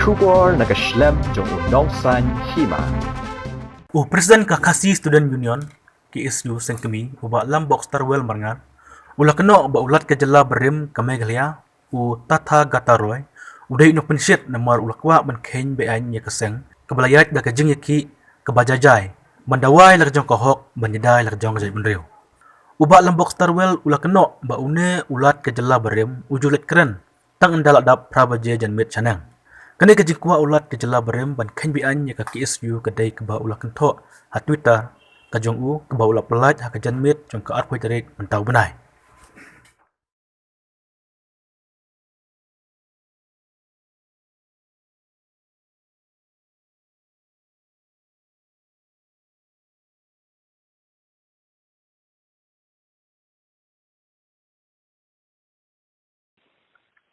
Kubor nakaslem jong unongsan hima. Presiden Kakasi Student Union KSU Sengkemi uba lam box tarwel marngan ula keno ba ulat ke jela berim kameglia tata gataroy udai no pensit namar ulakwa ban khen be an ya keseng kebalayat da kajing yaki kebajajai mandawai la jong kohok banyadai la jong jai benreu uba lam box tarwel ula keno ba une ulat ke jela berim ujulet keren tang ndala dap prabaje jan met chanang kani ka jikwa ulat ke jela berem ban khen bi an ya ka KSU ka dai ka ba ulat kentho ha Twitter ka jong u ka ba ulat pelat ha ka jan mit jong ka at khoi tarik mentau benai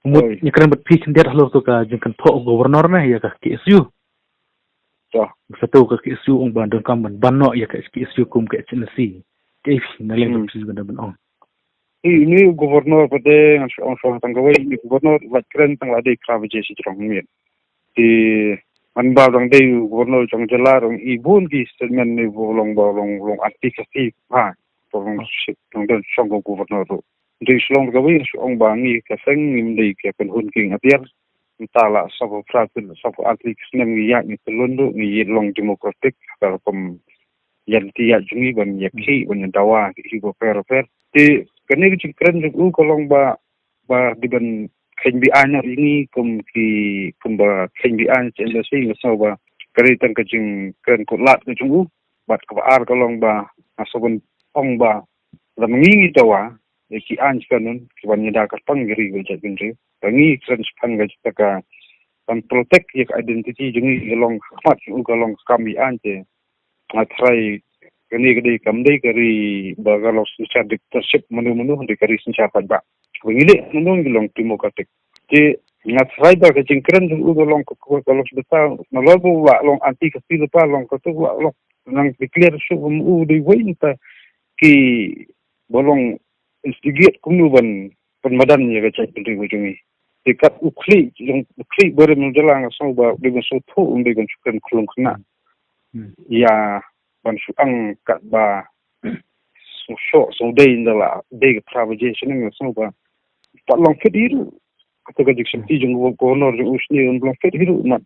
mut ni keren bet pis ndet halo to ka jeng kentho gubernur na ya ka KSU satu ka KSU ong ban don kam ban no ya ka KSU kum ka HNC kif na leng pis ban on ini gubernur pada orang tanggawai ini gubernur buat keren tang ladai kravaje si trong miet di manba dang dei gubernur trong jela rong ibun ki statement ni bolong antikasi ha tong tong don trong gubernur ro di slong gawai ong bangi ka seng nim dei ke pen hun king apiar tala sabo pratil sabo antikasi nem ni yak ni telundu ni long demokratik ka kom yan tiya jungi ban yakhi ban dawa ki go per di kini keren juga kolong ba diban KNBI ini kumba KNBI CNBC ngasau ba kari tang kajing keren kulat ke jungu bat kabar kolong ba asobun ong ba la mengingi tawa ki an kanun kiban nyada ka panggiri go jadinri bangi keren span ga ka pan protect yak identity jungi kolong khmat kolong kami ante atrai kini kadi kamdai kari bagalos secara dictatorship menu di kari secara pajak. Begini menung gelong demokratik. Jadi ngat raiba kecingkren tu gelong kalau sebetulnya nalobu wa long anti kasih lepas long katu wa long nang declare su di win ta ki bolong instigate kumuban penmadan ya kecik penting ujungi. Dekat ukli baru menjelang sama dengan soto dengan sukan kulung kena. Ya ban suang kat ba so day ndala day travagation ng so ba long fit hiru kata ka jiksim ti jung ko nor jung usni long fit hiru mat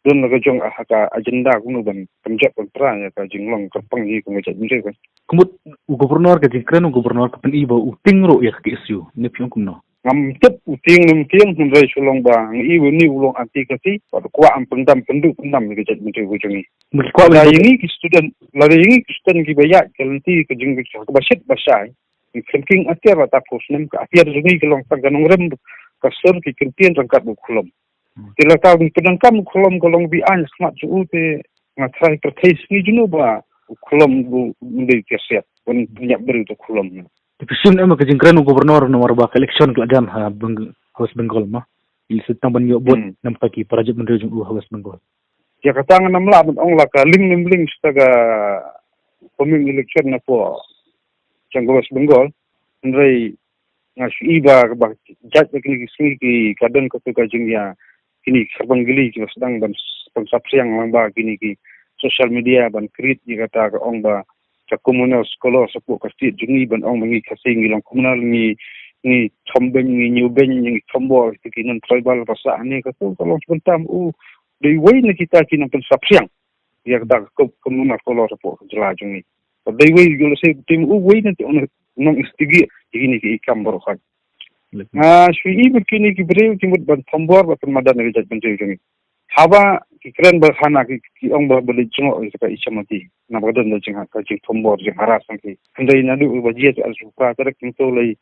don la jong ka agenda kuno ban kamjat ban pra ya ka jinglong ka pangi ko ngajat mire kan kumut gubernur ka jingkren gubernur ka pen iba uting ro ya KSU ne pyong kumno ngam tep uting num tiang hun rai sulong ba ngi ni ulong anti kasi pa kwa am pendam penduk pendam ni jat mire ko jungi mulkwa la yingi ki student ki bayak kalenti ke jing ka basit basai ki thinking atiar ta posnem ka atiar jungi ke long taganong rem ka ser ki kentien rangkat bu khulom tila ta ni pedangkam khulom kolong bi an smat su te ngatrai pertais ni juno ba khulom bu ndai kesiat pun punya beri tu khulom Dipisun emang ke jingkren gubernur nomor ba election kelajan ha West Bengal ma il setang ban yobot nampak ki parajat menteri jung West Bengal ya katangan namla ong la ka ling staga peming election na po jang West Bengal ndrei ngas iba ba jat kini ki kadang ko ka jingya kini sarbanggili ki sedang ban sapsiang lang ba kini ki social media ban create ni kata ka ong ba ka komunal sekolah sepuh kasi jungi ban ong mangi kasing ilang komunal ni tombeng ni nyubeng ni tombol kinan tribal basa ni ka to kalau sebentar di way na kita kinang pensapsiang ya kata komunal sekolah sepuh jela jungi di way gulo say tim way na ti nong istigi ini ki ikam barokan sui begini ki breu timut ban tombor ba permadan ni jat benjeu jungi hawa keren berhana ki ong ba beli jengok ka ichamati na badan na jeng ka jing tombor jeng harasan ki andai na du bajiat al suka tarak into lei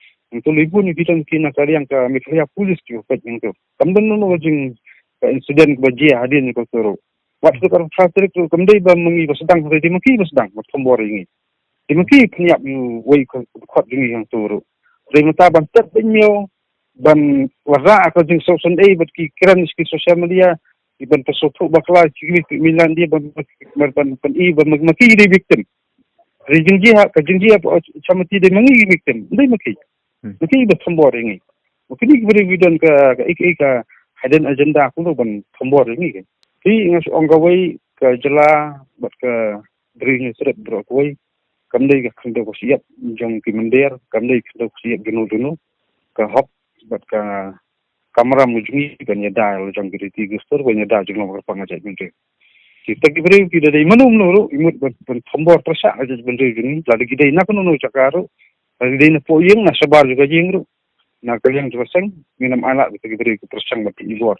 bun kita kina kariang ka mikaya pulis ki ka jing to kamdan no jing ka insiden bajia hadin ko toro waktu ka fatrik to kamdai ba mengi ba sedang di maki ba sedang tombor ini di maki kniap yu wei ko khot jing yang toro dei mata ban tet benyo ban wara ka jing social ai bat ki keren ki social media iban pasopo bakla chigmi milan dia ban i ban maki di victim rijinji chamati de mangi victim dai maki ba tombor ini maki di beri bidon ka hidden agenda aku tu ban tombor ini kan. Ti ngas onggawai ke jela bat ke dirinya seret bro koi kamdai ka khando ko siap jong ki mender kamdai khando ko siap genu dunu ka hop bat ka kamera mujungi kan ya dal jong ki ti gustor ban ya dal jong nomor pangajak mende. Kita kibri kita dari mana umur imut bertombor tersak aja benda ini. Lalu kita ina kan unu cakaru. Lalu kita ina poyeng, nah sebar juga jengru. Nah kalian juga seng minum anak kita kibri tersang bati ibor.